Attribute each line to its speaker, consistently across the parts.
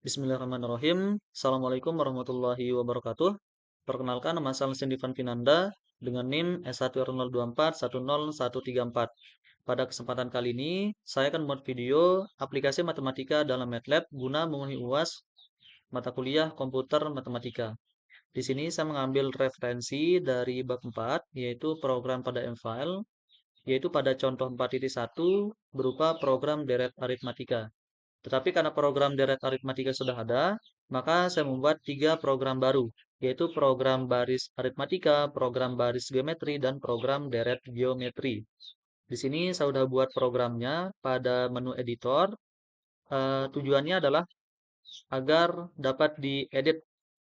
Speaker 1: Bismillahirrahmanirrahim. Assalamualaikum warahmatullahi wabarakatuh. Perkenalkan, nama saya Sindivan Finanda dengan NIM S1R024101134. Pada kesempatan kali ini, saya akan membuat video aplikasi matematika dalam MATLAB guna memenuhi UAS mata kuliah komputer matematika. Di sini saya mengambil referensi dari bab 4, yaitu program pada M-File, yaitu pada contoh 4.1 berupa program deret aritmatika. Tetapi karena program deret aritmatika sudah ada, maka saya membuat 3 program baru, yaitu program baris aritmatika, program baris geometri, dan program deret geometri. Di sini saya sudah buat programnya pada menu editor. Tujuannya adalah agar dapat diedit.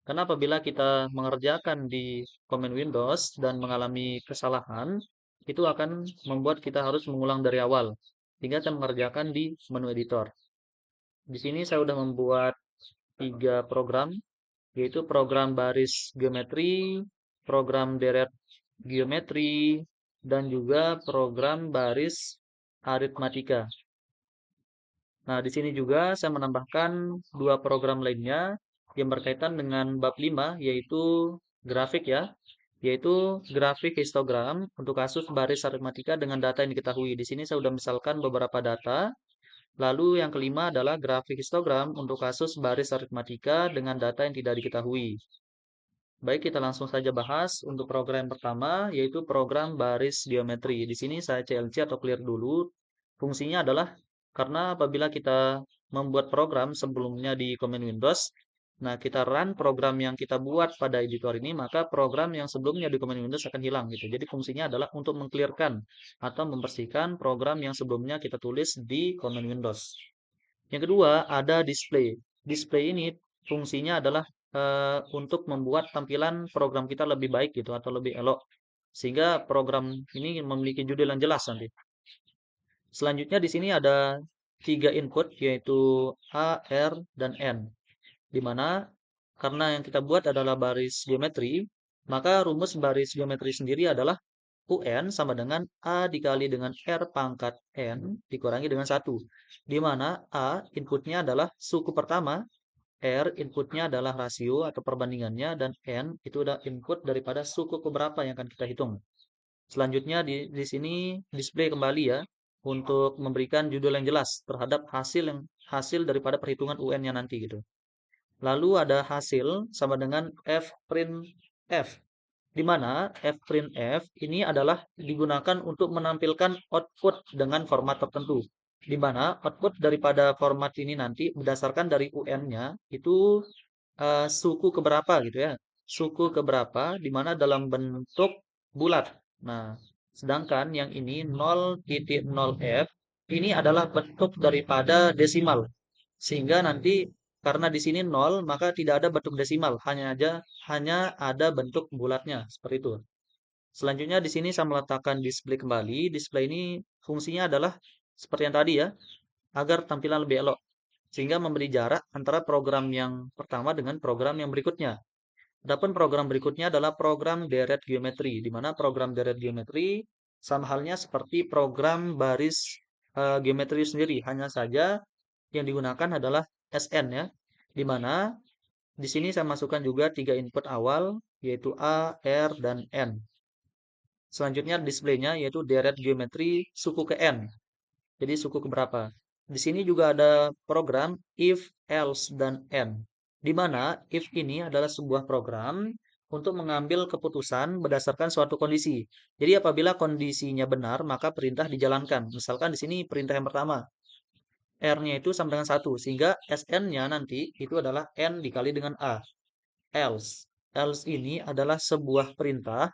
Speaker 1: Karena apabila kita mengerjakan di komen Windows dan mengalami kesalahan, itu akan membuat kita harus mengulang dari awal. Sehingga saya mengerjakan di menu editor. Di sini saya sudah membuat 3 program, yaitu program baris geometri, program deret geometri, dan juga program baris aritmatika. Nah, di sini juga saya menambahkan 2 program lainnya yang berkaitan dengan bab 5, yaitu grafik ya, yaitu grafik histogram untuk kasus baris aritmatika dengan data yang diketahui. Di sini saya sudah misalkan beberapa data. Lalu yang kelima adalah grafik histogram untuk kasus baris aritmatika dengan data yang tidak diketahui. Baik, kita langsung saja bahas untuk program pertama, yaitu program baris geometri. Di sini saya CLC atau clear dulu. Fungsinya adalah karena apabila kita membuat program sebelumnya di Command Windows, nah kita run program yang kita buat pada editor ini, maka program yang sebelumnya di Command Windows akan hilang gitu. Jadi fungsinya adalah untuk mengclearkan atau membersihkan program yang sebelumnya kita tulis di Command Windows. Yang kedua, ada display. Display ini fungsinya adalah untuk membuat tampilan program kita lebih baik gitu atau lebih elok. Sehingga program ini memiliki judul yang jelas nanti. Selanjutnya di sini ada 3 input yaitu A, R, dan N. Di mana karena yang kita buat adalah baris geometri, maka rumus baris geometri sendiri adalah UN sama dengan A dikali dengan R pangkat N dikurangi dengan 1. Di mana A inputnya adalah suku pertama, R inputnya adalah rasio atau perbandingannya, dan N itu adalah input daripada suku keberapa yang akan kita hitung. Selanjutnya di sini display kembali ya untuk memberikan judul yang jelas terhadap hasil daripada perhitungan UN-nya nanti gitu. Lalu ada hasil sama dengan F print F, di mana F print F ini adalah digunakan untuk menampilkan output dengan format tertentu. Di mana output daripada format ini nanti berdasarkan dari UN-nya itu suku keberapa gitu ya. Suku keberapa di mana dalam bentuk bulat. Nah, sedangkan yang ini 0.0F ini adalah bentuk daripada desimal. Sehingga nanti karena di sini 0, maka tidak ada bentuk desimal, hanya ada bentuk bulatnya seperti itu. Selanjutnya di sini saya meletakkan display kembali. Display ini fungsinya adalah seperti yang tadi ya, agar tampilan lebih elok. Sehingga memberi jarak antara program yang pertama dengan program yang berikutnya. Adapun program berikutnya adalah program deret geometri, di mana program deret geometri sama halnya seperti program baris geometri sendiri, hanya saja yang digunakan adalah SN ya, di mana di sini saya masukkan juga 3 input awal, yaitu A, R, dan N. Selanjutnya displaynya yaitu deret geometri suku ke N. Jadi suku keberapa. Di sini juga ada program if, else, dan N. Di mana if ini adalah sebuah program untuk mengambil keputusan berdasarkan suatu kondisi. Jadi apabila kondisinya benar, maka perintah dijalankan. Misalkan di sini perintah yang pertama, R-nya itu sama dengan 1, sehingga SN-nya nanti itu adalah N dikali dengan A. Else. Else ini adalah sebuah perintah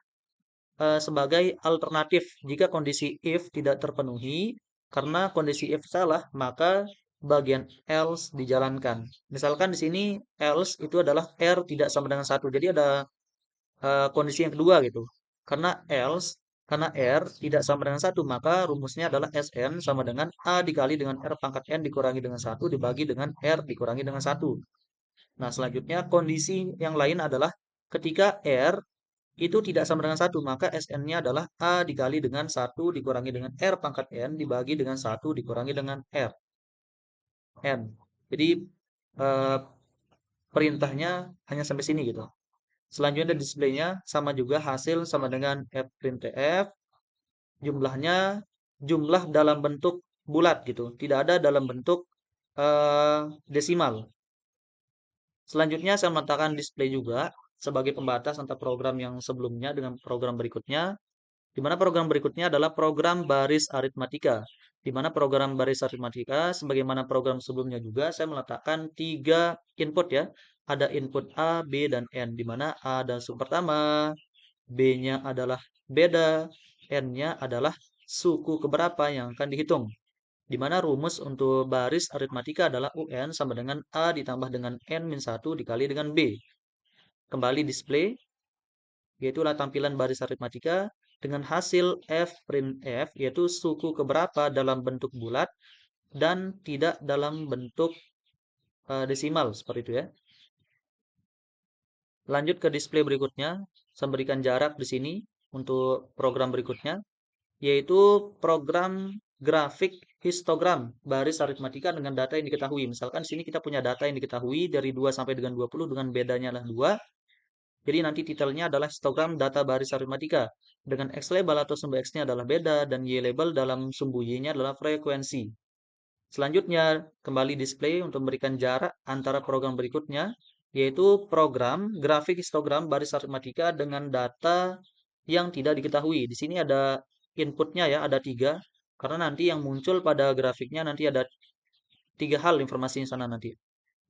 Speaker 1: sebagai alternatif jika kondisi if tidak terpenuhi. Karena kondisi if salah, maka bagian else dijalankan. Misalkan di sini else itu adalah R tidak sama dengan 1. Jadi ada kondisi yang kedua gitu. Karena R tidak sama dengan 1, maka rumusnya adalah SN sama dengan A dikali dengan R pangkat N dikurangi dengan 1 dibagi dengan R dikurangi dengan 1. Nah, selanjutnya kondisi yang lain adalah ketika R itu tidak sama dengan 1, maka SN-nya adalah A dikali dengan 1 dikurangi dengan R pangkat N dibagi dengan 1 dikurangi dengan R. N. Jadi eh, perintahnya hanya sampai sini gitu. Selanjutnya displaynya sama juga hasil sama dengan fprintf, jumlahnya jumlah dalam bentuk bulat gitu, tidak ada dalam bentuk desimal. Selanjutnya saya meletakkan display juga sebagai pembatas antara program yang sebelumnya dengan program berikutnya, di mana program berikutnya adalah program baris aritmatika. Di mana program baris aritmatika, sebagaimana program sebelumnya juga, saya meletakkan 3 input ya. Ada input A, B, dan N, di mana A adalah suku pertama, B-nya adalah beda, N-nya adalah suku keberapa yang akan dihitung. Di mana rumus untuk baris aritmatika adalah UN sama dengan A ditambah dengan N-1 dikali dengan B. Kembali display, yaitulah tampilan baris aritmatika dengan hasil F print F, yaitu suku keberapa dalam bentuk bulat dan tidak dalam bentuk desimal, seperti itu ya. Lanjut ke display berikutnya, saya berikan jarak di sini untuk program berikutnya, yaitu program grafik histogram baris aritmatika dengan data yang diketahui. Misalkan di sini kita punya data yang diketahui dari 2 sampai dengan 20 dengan bedanya adalah 2. Jadi nanti titelnya adalah histogram data baris aritmatika. Dengan X label atau sumbu X-nya adalah beda dan Y label dalam sumbu Y-nya adalah frekuensi. Selanjutnya kembali display untuk memberikan jarak antara program berikutnya, yaitu program grafik histogram baris aritmatika dengan data yang tidak diketahui. Di sini ada inputnya ya, ada 3. Karena nanti yang muncul pada grafiknya nanti ada 3 hal informasinya sana nanti.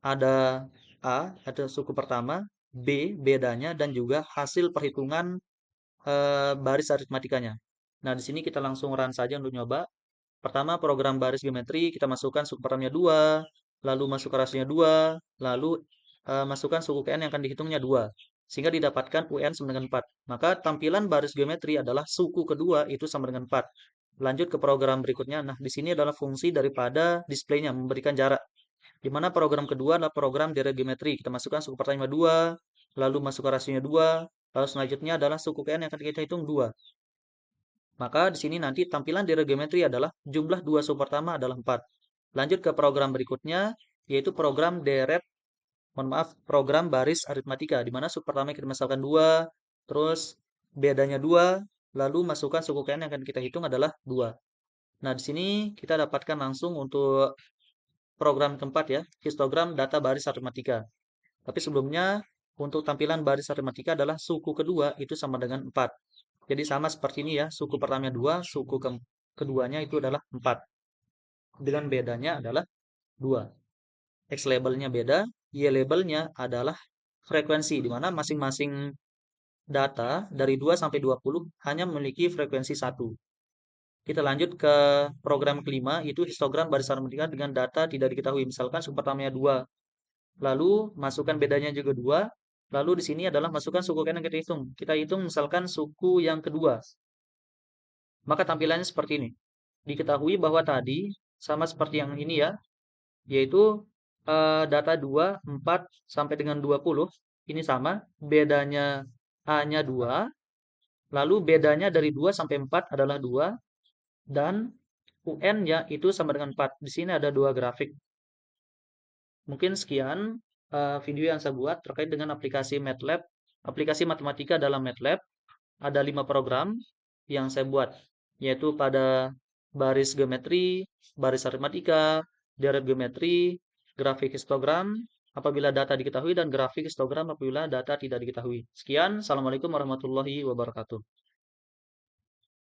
Speaker 1: Ada A, ada suku pertama, B, bedanya, dan juga hasil perhitungan baris aritmatikanya. Nah, di sini kita langsung run saja untuk nyoba. Pertama, program baris geometri, kita masukkan suku pertamanya 2, lalu masukkan rasionya 2, lalu masukkan suku KN yang akan dihitungnya 2, sehingga didapatkan UN sama dengan 4. Maka tampilan baris geometri adalah suku kedua itu sama dengan 4. Lanjut ke program berikutnya. Nah, di sini adalah fungsi daripada displaynya, memberikan jarak. Di mana program kedua adalah program deret geometri. Kita masukkan suku pertama 2, lalu masukkan rasionya 2, lalu selanjutnya adalah suku KN yang akan kita hitung 2. Maka di sini nanti tampilan deret geometri adalah jumlah 2 suku pertama adalah 4. Lanjut ke program berikutnya, yaitu program deret, program baris aritmatika, di mana suku pertama kita masukkan 2, terus bedanya 2, lalu masukkan suku KN yang akan kita hitung adalah 2. Nah, di sini kita dapatkan langsung untuk program keempat ya, histogram data baris aritmatika. Tapi sebelumnya, untuk tampilan baris aritmatika adalah suku kedua itu sama dengan 4. Jadi sama seperti ini ya, suku pertamanya 2, suku keduanya itu adalah 4. Dengan bedanya adalah 2. X labelnya beda, Y labelnya adalah frekuensi, di mana masing-masing data dari 2 sampai 20 hanya memiliki frekuensi 1. Kita lanjut ke program kelima, itu histogram baris aritmatika dengan data tidak diketahui. Misalkan suku pertamanya 2, lalu masukkan bedanya juga 2, lalu di sini adalah masukkan suku yang kita hitung. Kita hitung misalkan suku yang kedua. Maka tampilannya seperti ini. Diketahui bahwa tadi sama seperti yang ini ya, yaitu data 2, 4 sampai dengan 20 ini sama, bedanya A-nya 2, lalu bedanya dari 2 sampai 4 adalah 2 dan UN-nya itu sama dengan 4. Di sini ada 2 grafik. Mungkin sekian video yang saya buat terkait dengan aplikasi MATLAB, aplikasi matematika dalam MATLAB. Ada 5 program yang saya buat, yaitu pada baris geometri, baris aritmatika, deret geometri, grafik histogram apabila data diketahui, dan grafik histogram apabila data tidak diketahui. Sekian, Assalamualaikum warahmatullahi wabarakatuh.